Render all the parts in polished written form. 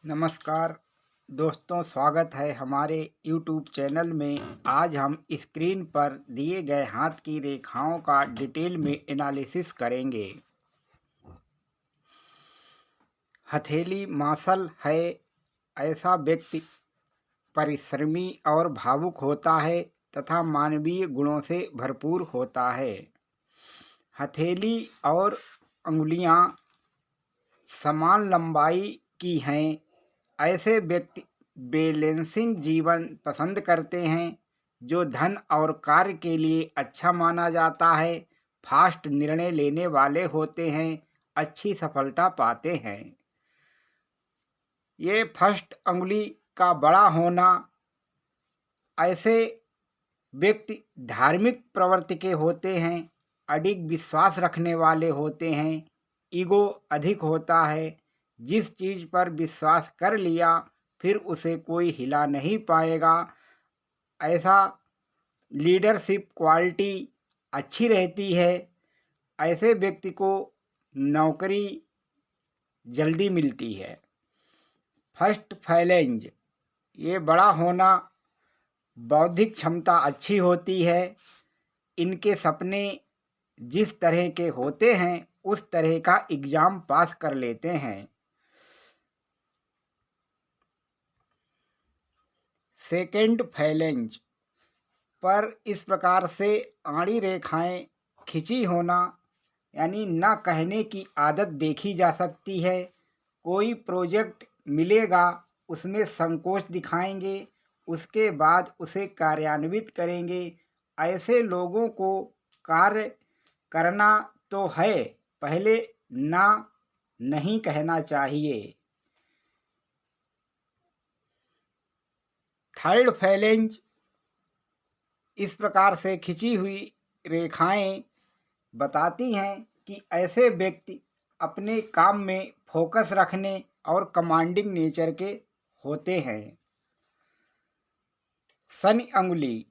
नमस्कार दोस्तों, स्वागत है हमारे YouTube चैनल में। आज हम स्क्रीन पर दिए गए हाथ की रेखाओं का डिटेल में एनालिसिस करेंगे। हथेली मार्शल है। ऐसा व्यक्ति परिश्रमी और भावुक होता है तथा मानवीय गुणों से भरपूर होता है। हथेली और अंगुलियां समान लंबाई की हैं। ऐसे व्यक्ति बैलेंसिंग जीवन पसंद करते हैं, जो धन और कार्य के लिए अच्छा माना जाता है। फास्ट निर्णय लेने वाले होते हैं, अच्छी सफलता पाते हैं। ये फर्स्ट अंगुली का बड़ा होना, ऐसे व्यक्ति धार्मिक प्रवृत्ति के होते हैं, अडिग विश्वास रखने वाले होते हैं। ईगो अधिक होता है। जिस चीज़ पर विश्वास कर लिया फिर उसे कोई हिला नहीं पाएगा। ऐसा लीडरशिप क्वालिटी अच्छी रहती है। ऐसे व्यक्ति को नौकरी जल्दी मिलती है। फर्स्ट फैलेंज, ये बड़ा होना, बौद्धिक क्षमता अच्छी होती है। इनके सपने जिस तरह के होते हैं उस तरह का एग्ज़ाम पास कर लेते हैं। सेकेंड फैलेंज पर इस प्रकार से आड़ी रेखाएं खिंची होना, यानी न कहने की आदत देखी जा सकती है। कोई प्रोजेक्ट मिलेगा, उसमें संकोच दिखाएंगे, उसके बाद उसे कार्यान्वित करेंगे। ऐसे लोगों को कार्य करना तो है, पहले ना नहीं कहना चाहिए। थर्ड फैलेंज इस प्रकार से खिंची हुई रेखाएं बताती हैं कि ऐसे व्यक्ति अपने काम में फोकस रखने और कमांडिंग नेचर के होते हैं। शनि अंगुली,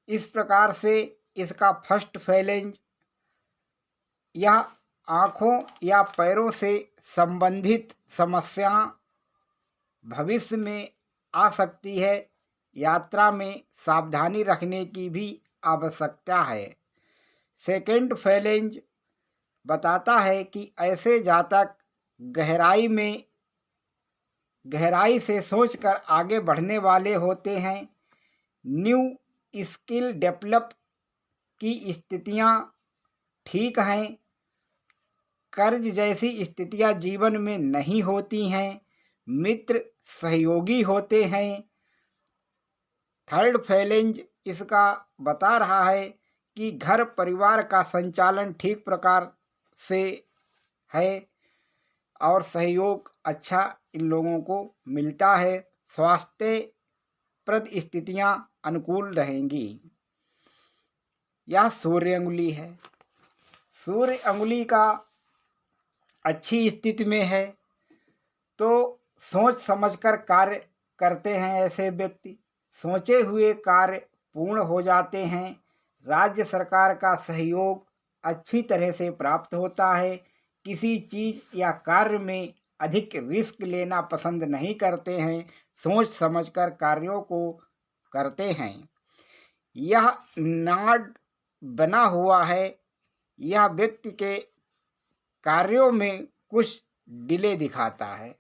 इस प्रकार से इसका फर्स्ट फैलेंज यह आँखों या पैरों से संबंधित समस्या भविष्य में आ सकती है। यात्रा में सावधानी रखने की भी आवश्यकता है। सेकेंड फैलेंज बताता है कि ऐसे जातक गहराई से सोचकर आगे बढ़ने वाले होते हैं। न्यू स्किल डेवलप की स्थितियां ठीक हैं। कर्ज जैसी स्थितियां जीवन में नहीं होती हैं। मित्र सहयोगी होते हैं। थर्ड फैलेंज इसका बता रहा है कि घर परिवार का संचालन ठीक प्रकार से है और सहयोग अच्छा इन लोगों को मिलता है। स्वास्थ्य प्रद स्थितियां अनुकूल रहेंगी। यह सूर्य अंगुली है। सूर्य अंगुली का अच्छी स्थिति में है तो सोच समझकर कार्य करते हैं। ऐसे व्यक्ति सोचे हुए कार्य पूर्ण हो जाते हैं। राज्य सरकार का सहयोग अच्छी तरह से प्राप्त होता है। किसी चीज़ या कार्य में अधिक रिस्क लेना पसंद नहीं करते हैं। सोच समझकर कार्यों को करते हैं। यह नाड बना हुआ है। यह व्यक्ति के कार्यों में कुछ डिले दिखाता है।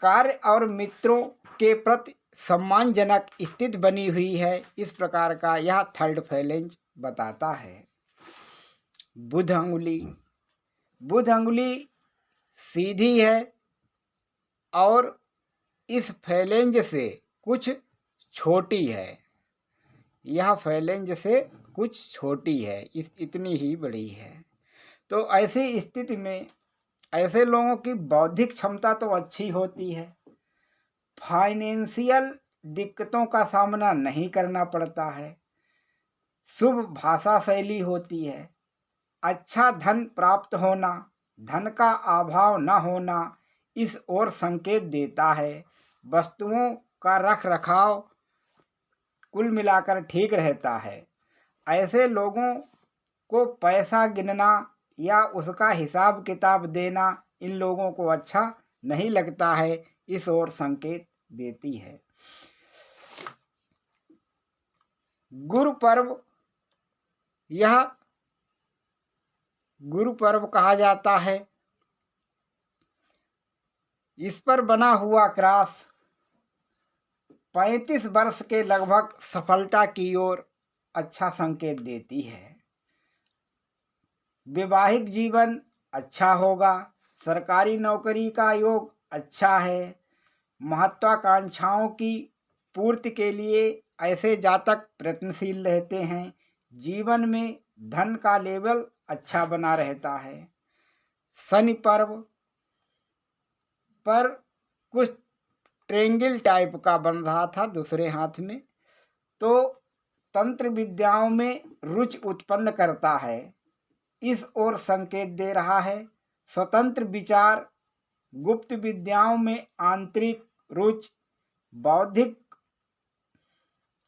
कार्य और मित्रों के प्रति सम्मानजनक स्थिति बनी हुई है। इस प्रकार का यह थर्ड फैलेंज बताता है। बुध अंगुली, बुध अंगुली सीधी है और इस फैलेंज से कुछ छोटी है। यह फैलेंज से कुछ छोटी है, इतनी ही बड़ी है। तो ऐसी स्थिति में ऐसे लोगों की बौद्धिक क्षमता तो अच्छी होती है। फाइनेंशियल दिक्कतों का सामना नहीं करना पड़ता है। शुभ भाषा शैली होती है। अच्छा धन प्राप्त होना, धन का अभाव न होना इस ओर संकेत देता है। वस्तुओं का रख रखाव कुल मिलाकर ठीक रहता है। ऐसे लोगों को पैसा गिनना या उसका हिसाब किताब देना इन लोगों को अच्छा नहीं लगता है, इस ओर संकेत देती है। गुरु पर्व, यह गुरु पर्व कहा जाता है। इस पर बना हुआ क्रॉस 35 वर्ष के लगभग सफलता की ओर अच्छा संकेत देती है। वैवाहिक जीवन अच्छा होगा, सरकारी नौकरी का योग अच्छा है, महत्वाकांक्षाओं की पूर्ति के लिए ऐसे जातक प्रयत्नशील रहते हैं। जीवन में धन का लेवल अच्छा बना रहता है। शनि पर्व पर कुछ ट्रेंगल टाइप का बन रहा था दूसरे हाथ में, तो तंत्र विद्याओं में रुचि उत्पन्न करता है, इस ओर संकेत दे रहा है। स्वतंत्र विचार, गुप्त विद्याओं में आंतरिक रुचि, बौद्धिक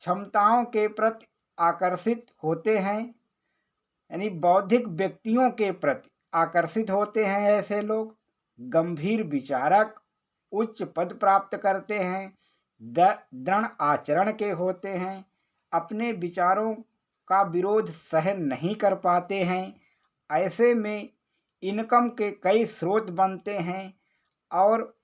क्षमताओं के प्रति आकर्षित होते हैं, यानी बौद्धिक व्यक्तियों के प्रति आकर्षित होते हैं ऐसे लोग। गंभीर विचारक, उच्च पद प्राप्त करते हैं, दृढ़ आचरण के होते हैं, अपने विचारों का विरोध सहन नहीं कर पाते हैं। ऐसे में इनकम के कई स्रोत बनते हैं और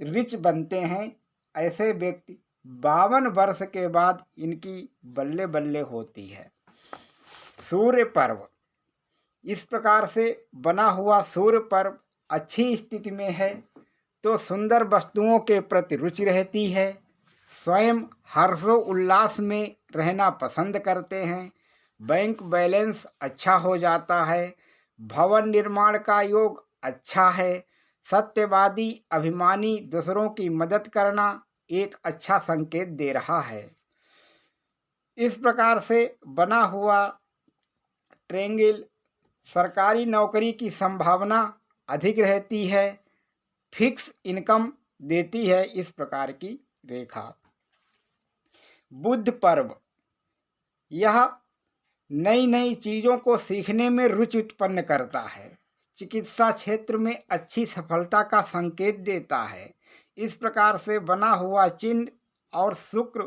रिच बनते हैं। ऐसे व्यक्ति 52 वर्ष के बाद इनकी बल्ले बल्ले होती है। सूर्य पर्व, इस प्रकार से बना हुआ सूर्य पर्व अच्छी स्थिति में है तो सुंदर वस्तुओं के प्रति रुचि रहती है, स्वयं हर्षो उल्लास में रहना पसंद करते हैं, बैंक बैलेंस अच्छा हो जाता है, भवन निर्माण का योग अच्छा है, सत्यवादी, अभिमानी, दूसरों की मदद करना एक अच्छा संकेत दे रहा है। इस प्रकार से बना हुआ ट्रेंगल सरकारी नौकरी की संभावना अधिक रहती है, फिक्स इनकम देती है, इस प्रकार की रेखा। बुध पर्व, यह नई नई चीज़ों को सीखने में रुचि उत्पन्न करता है, चिकित्सा क्षेत्र में अच्छी सफलता का संकेत देता है। इस प्रकार से बना हुआ चिन्ह और शुक्र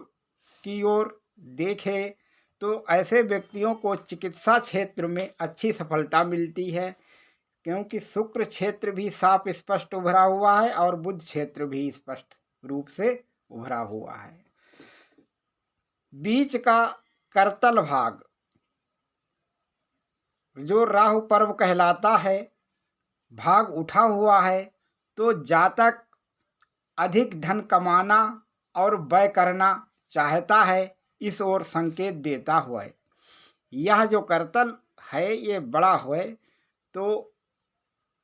की ओर देखे तो ऐसे व्यक्तियों को चिकित्सा क्षेत्र में अच्छी सफलता मिलती है, क्योंकि शुक्र क्षेत्र भी साफ स्पष्ट उभरा हुआ है और बुध क्षेत्र भी स्पष्ट रूप से उभरा हुआ है। बीच का करतल भाग जो राहु पर्व कहलाता है, भाग उठा हुआ है तो जातक अधिक धन कमाना और व्यय करना चाहता है, इस ओर संकेत देता हुआ है। यह जो करतल है ये बड़ा हुए तो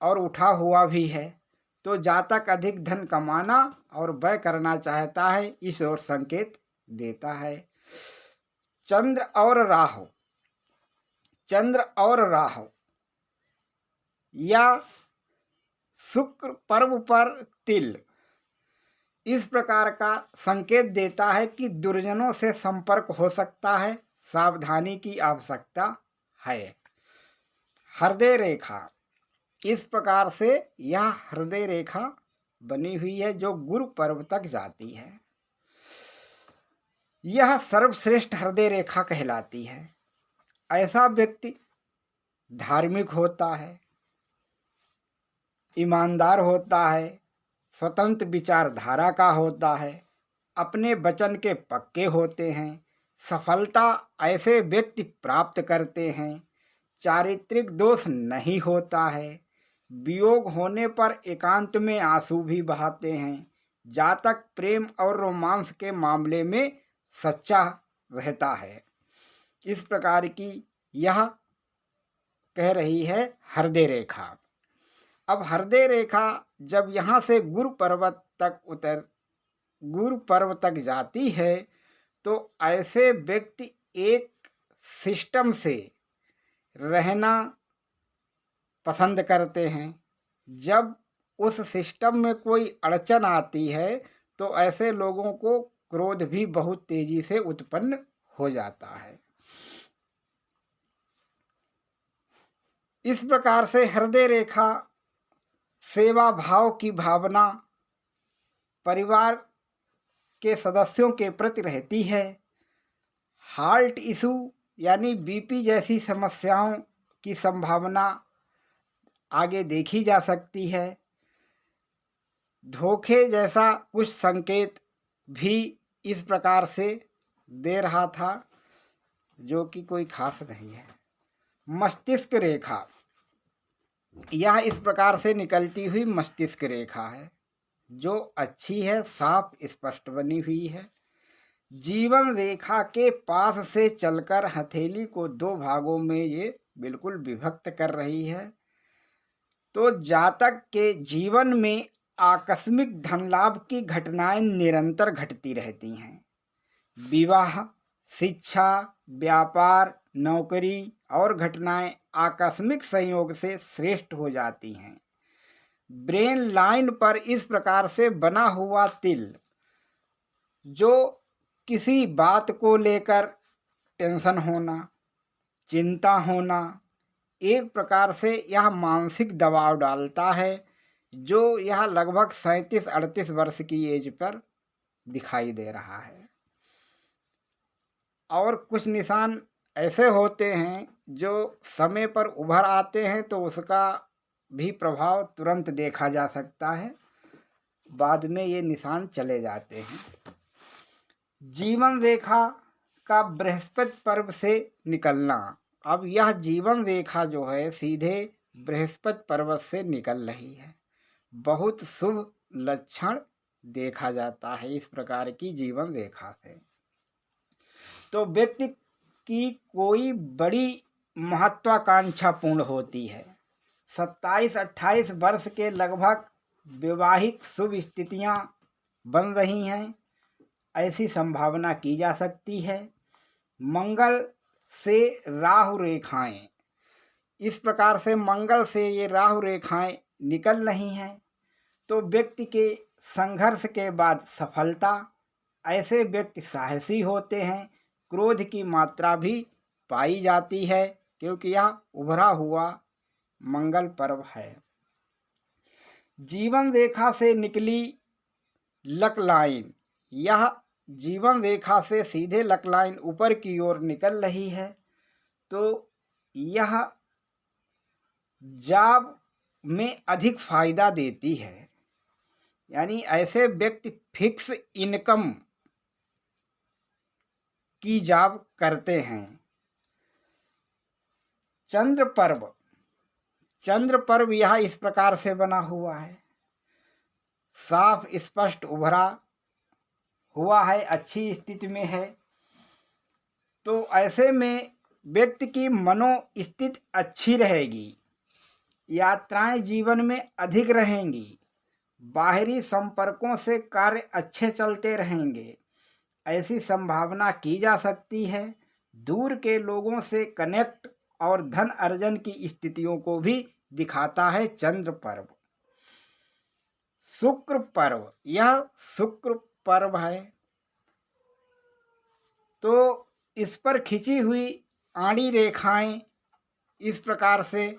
और उठा हुआ भी है तो जातक अधिक धन कमाना और व्यय करना चाहता है, इस ओर संकेत देता है। चंद्र और राहु या शुक्र पर्व पर तिल इस प्रकार का संकेत देता है कि दुर्जनों से संपर्क हो सकता है, सावधानी की आवश्यकता है। हृदय रेखा, इस प्रकार से यह हृदय रेखा बनी हुई है जो गुरु पर्व तक जाती है। यह सर्वश्रेष्ठ हृदय रेखा कहलाती है। ऐसा व्यक्ति धार्मिक होता है, ईमानदार होता है, स्वतंत्र विचारधारा का होता है, अपने वचन के पक्के होते हैं, सफलता ऐसे व्यक्ति प्राप्त करते हैं, चारित्रिक दोष नहीं होता है, वियोग होने पर एकांत में आंसू भी बहाते हैं, जातक प्रेम और रोमांस के मामले में सच्चा रहता है। इस प्रकार की यह कह रही है हृदय रेखा। अब हृदय रेखा जब यहाँ से गुरु पर्व तक जाती है तो ऐसे व्यक्ति एक सिस्टम से रहना पसंद करते हैं। जब उस सिस्टम में कोई अड़चन आती है तो ऐसे लोगों को क्रोध भी बहुत तेजी से उत्पन्न हो जाता है। इस प्रकार से हृदय रेखा सेवा भाव की भावना परिवार के सदस्यों के प्रति रहती है। हार्ट इशू यानी बीपी जैसी समस्याओं की संभावना आगे देखी जा सकती है। धोखे जैसा कुछ संकेत भी इस प्रकार से दे रहा था, जो कि कोई खास नहीं है। मस्तिष्क रेखा, यह इस प्रकार से निकलती हुई मस्तिष्क रेखा है, जो अच्छी है, साफ स्पष्ट बनी हुई है। जीवन रेखा के पास से चलकर हथेली को दो भागों में ये बिल्कुल विभक्त कर रही है। तो जातक के जीवन में आकस्मिक धन लाभ की घटनाएं निरंतर घटती रहती हैं। विवाह, शिक्षा, व्यापार, नौकरी और घटनाएं आकस्मिक संयोग से श्रेष्ठ हो जाती हैं। ब्रेन लाइन पर इस प्रकार से बना हुआ तिल, जो किसी बात को लेकर टेंशन होना, चिंता होना, एक प्रकार से यह मानसिक दबाव डालता है, जो यह लगभग 37-38 वर्ष की एज पर दिखाई दे रहा है। और कुछ निशान ऐसे होते हैं जो समय पर उभर आते हैं, तो उसका भी प्रभाव तुरंत देखा जा सकता है, बाद में ये निशान चले जाते हैं। जीवन रेखा का बृहस्पति पर्व से निकलना, अब यह जीवन रेखा जो है सीधे बृहस्पति पर्वत से निकल रही है। बहुत शुभ लक्षण देखा जाता है इस प्रकार की जीवन रेखा से। तो व्यक्ति की कोई बड़ी महत्वाकांक्षा पूर्ण होती है। 27-28 वर्ष के लगभग वैवाहिक शुभ स्थितियां बन रही हैं, ऐसी संभावना की जा सकती है। मंगल से राहु रेखाएं, इस प्रकार से मंगल से ये राहु रेखाएं निकल रही हैं, तो व्यक्ति के संघर्ष के बाद सफलता। ऐसे व्यक्ति साहसी होते हैं। क्रोध की मात्रा भी पाई जाती है, क्योंकि यह उभरा हुआ मंगल पर्व है। जीवन रेखा से निकली लक लाइन, यह जीवन रेखा से सीधे लक लाइन ऊपर की ओर निकल रही है, तो यह जॉब में अधिक फायदा देती है। यानी ऐसे व्यक्ति फिक्स इनकम की जॉब करते हैं। चंद्र पर्व यह इस प्रकार से बना हुआ है, साफ स्पष्ट उभरा हुआ है, अच्छी स्थिति में है। तो ऐसे में व्यक्ति की मनोस्थिति अच्छी रहेगी, यात्राएं जीवन में अधिक रहेंगी, बाहरी संपर्कों से कार्य अच्छे चलते रहेंगे, ऐसी संभावना की जा सकती है। दूर के लोगों से कनेक्ट और धन अर्जन की स्थितियों को भी दिखाता है चंद्र पर्व। शुक्र पर्व, यह शुक्र पर्व है, तो इस पर खिंची हुई आड़ी रेखाएं इस प्रकार से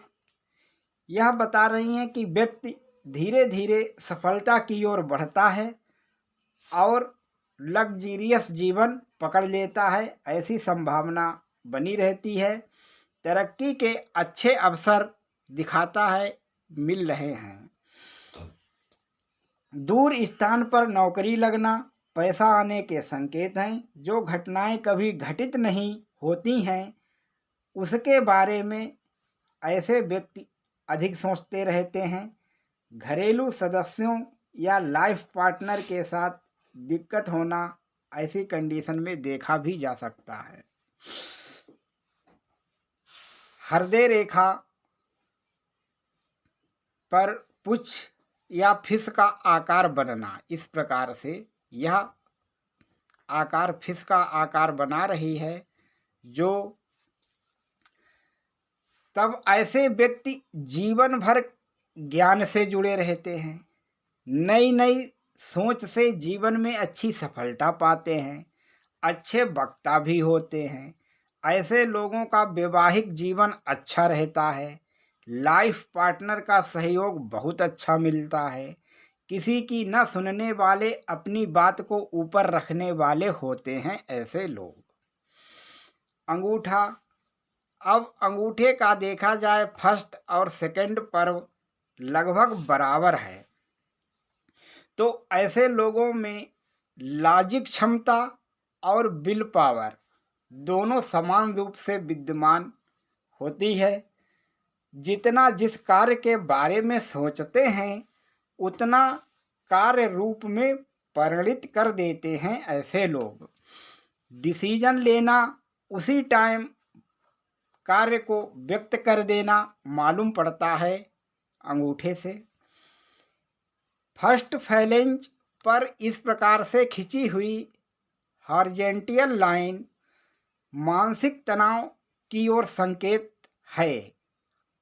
यह बता रही हैं कि व्यक्ति धीरे धीरे सफलता की ओर बढ़ता है और लग्जरियस जीवन पकड़ लेता है, ऐसी संभावना बनी रहती है। तरक्की के अच्छे अवसर दिखाता है, मिल रहे हैं। दूर स्थान पर नौकरी लगना, पैसा आने के संकेत हैं। जो घटनाएं कभी घटित नहीं होती हैं, उसके बारे में ऐसे व्यक्ति अधिक सोचते रहते हैं। घरेलू सदस्यों या लाइफ पार्टनर के साथ दिक्कत होना ऐसी कंडीशन में देखा भी जा सकता है। हृदय रेखा पर पुच्छ या फिश का आकार बनना, इस प्रकार से यह आकार फिश का आकार बना रही है, जो तब ऐसे व्यक्ति जीवन भर ज्ञान से जुड़े रहते हैं, नई नई सोच से जीवन में अच्छी सफलता पाते हैं, अच्छे वक्ता भी होते हैं। ऐसे लोगों का वैवाहिक जीवन अच्छा रहता है, लाइफ पार्टनर का सहयोग बहुत अच्छा मिलता है। किसी की न सुनने वाले, अपनी बात को ऊपर रखने वाले होते हैं ऐसे लोग। अंगूठा, अब अंगूठे का देखा जाए फर्स्ट और सेकंड पर्व लगभग बराबर है, तो ऐसे लोगों में लॉजिक क्षमता और विल पावर दोनों समान रूप से विद्यमान होती है। जितना जिस कार्य के बारे में सोचते हैं उतना कार्य रूप में परिणित कर देते हैं ऐसे लोग। डिसीजन लेना, उसी टाइम कार्य को व्यक्त कर देना मालूम पड़ता है अंगूठे से। फर्स्ट फैलेंज पर इस प्रकार से खिंची हुई हॉरिजॉन्टल लाइन मानसिक तनाव की ओर संकेत है।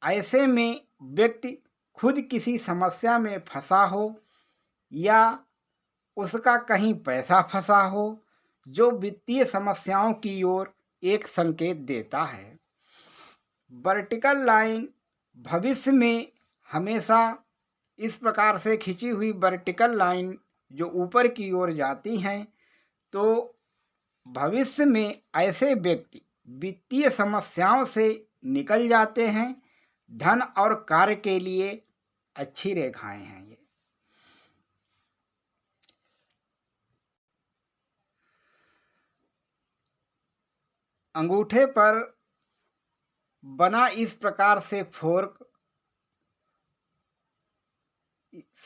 ऐसे में व्यक्ति खुद किसी समस्या में फंसा हो या उसका कहीं पैसा फंसा हो, जो वित्तीय समस्याओं की ओर एक संकेत देता है। वर्टिकल लाइन भविष्य में हमेशा इस प्रकार से खिंची हुई वर्टिकल लाइन जो ऊपर की ओर जाती हैं, तो भविष्य में ऐसे व्यक्ति वित्तीय समस्याओं से निकल जाते हैं। धन और कार्य के लिए अच्छी रेखाएं हैं ये। अंगूठे पर बना इस प्रकार से फोर्क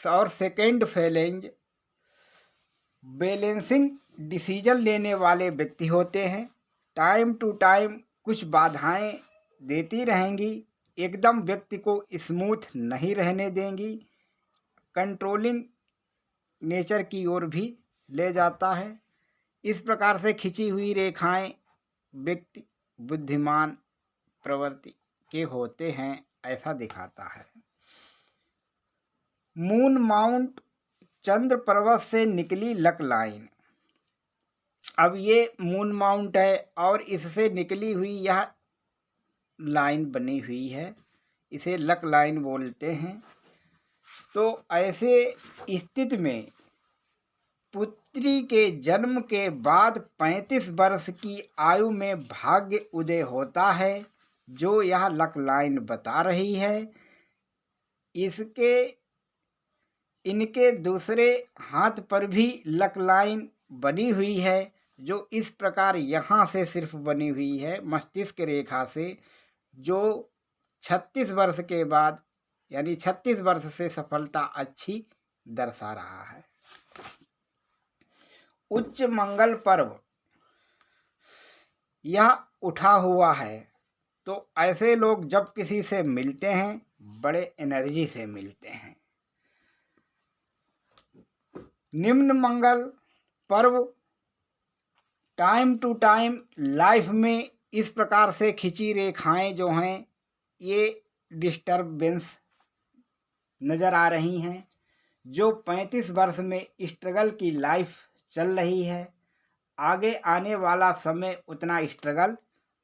और सेकेंड फैलेंज बैलेंसिंग डिसीजन लेने वाले व्यक्ति होते हैं। टाइम टू टाइम कुछ बाधाएं देती रहेंगी, एकदम व्यक्ति को स्मूथ नहीं रहने देंगी, कंट्रोलिंग नेचर की ओर भी ले जाता है। इस प्रकार से खिंची हुई रेखाएं व्यक्ति बुद्धिमान प्रवृत्ति के होते हैं ऐसा दिखाता है। मून माउंट, चंद्र पर्वत से निकली लक लाइन। अब ये मून माउंट है और इससे निकली हुई यह लाइन बनी हुई है, इसे लक लाइन बोलते हैं। तो ऐसे स्थिति में पुत्री के जन्म के बाद 35 वर्ष की आयु में भाग्य उदय होता है, जो यह लक लाइन बता रही है। इनके दूसरे हाथ पर भी लक लाइन बनी हुई है, जो इस प्रकार यहाँ से सिर्फ बनी हुई है मस्तिष्क रेखा से, जो 36 वर्ष के बाद यानी 36 वर्ष से सफलता अच्छी दर्शा रहा है। उच्च मंगल पर्व यह उठा हुआ है, तो ऐसे लोग जब किसी से मिलते हैं बड़े एनर्जी से मिलते हैं। निम्न मंगल पर्व टाइम टू टाइम लाइफ में इस प्रकार से खिंची रेखाएं जो हैं ये डिस्टर्बेंस नज़र आ रही हैं, जो 35 वर्ष में स्ट्रगल की लाइफ चल रही है। आगे आने वाला समय उतना स्ट्रगल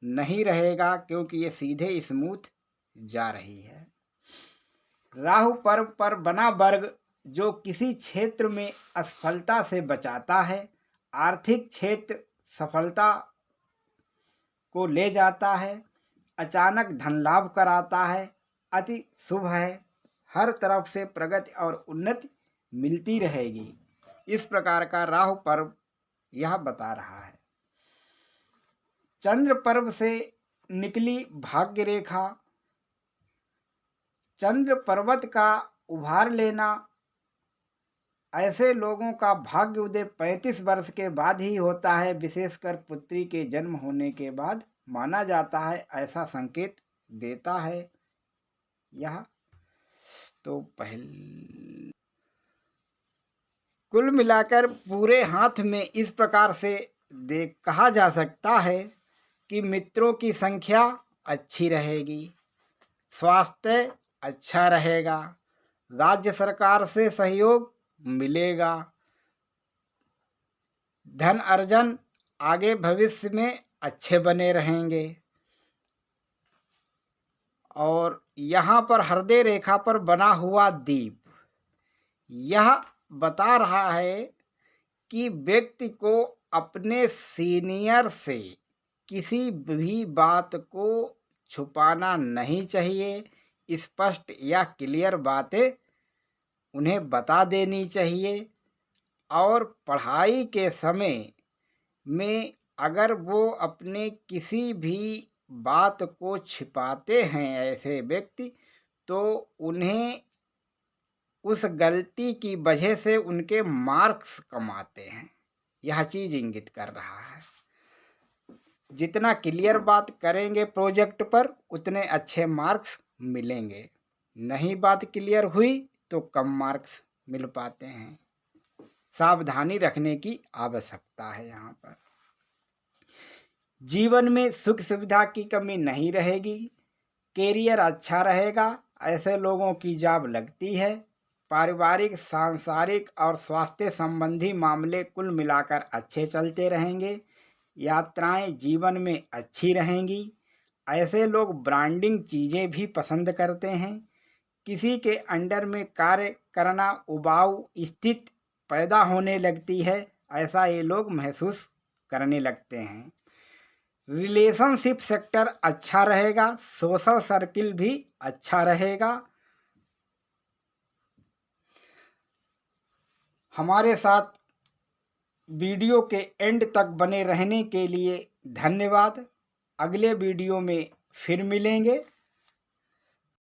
नहीं रहेगा, क्योंकि ये सीधे स्मूथ जा रही है। राहु पर्व पर बना वर्ग जो किसी क्षेत्र में असफलता से बचाता है, आर्थिक क्षेत्र सफलता को ले जाता है, अचानक धन लाभ कराता है, अति शुभ है, हर तरफ से प्रगति और उन्नति मिलती रहेगी। इस प्रकार का राहु पर्व यह बता रहा है। चंद्र पर्व से निकली भाग्य रेखा, चंद्र पर्वत का उभार लेना, ऐसे लोगों का भाग्य उदय 35 वर्ष के बाद ही होता है, विशेषकर पुत्री के जन्म होने के बाद माना जाता है, ऐसा संकेत देता है यह। तो पहले कुल मिलाकर पूरे हाथ में इस प्रकार से कहा जा सकता है कि मित्रों की संख्या अच्छी रहेगी, स्वास्थ्य अच्छा रहेगा, राज्य सरकार से सहयोग मिलेगा, धन अर्जन आगे भविष्य में अच्छे बने रहेंगे, और यहाँ पर हृदय रेखा पर बना हुआ दीप यह बता रहा है कि व्यक्ति को अपने सीनियर से किसी भी बात को छुपाना नहीं चाहिए। स्पष्ट या क्लियर बातें उन्हें बता देनी चाहिए और पढ़ाई के समय में अगर वो अपने किसी भी बात को छिपाते हैं ऐसे व्यक्ति, तो उन्हें उस गलती की वजह से उनके मार्क्स कम आते हैं। यह चीज़ इंगित कर रहा है। जितना क्लियर बात करेंगे प्रोजेक्ट पर उतने अच्छे मार्क्स मिलेंगे। नहीं बात क्लियर हुई तो कम मार्क्स मिल पाते हैं। सावधानी रखने की आवश्यकता है। यहाँ पर जीवन में सुख सुविधा की कमी नहीं रहेगी। कैरियर अच्छा रहेगा। ऐसे लोगों की जॉब लगती है। पारिवारिक, सांसारिक और स्वास्थ्य संबंधी मामले कुल मिलाकर अच्छे चलते रहेंगे। यात्राएं जीवन में अच्छी रहेंगी। ऐसे लोग ब्रांडिंग चीज़ें भी पसंद करते हैं। किसी के अंडर में कार्य करना उबाऊ स्थिति पैदा होने लगती है, ऐसा ये लोग महसूस करने लगते हैं। रिलेशनशिप सेक्टर अच्छा रहेगा। सोशल सर्किल भी अच्छा रहेगा। हमारे साथ वीडियो के एंड तक बने रहने के लिए धन्यवाद। अगले वीडियो में फिर मिलेंगे।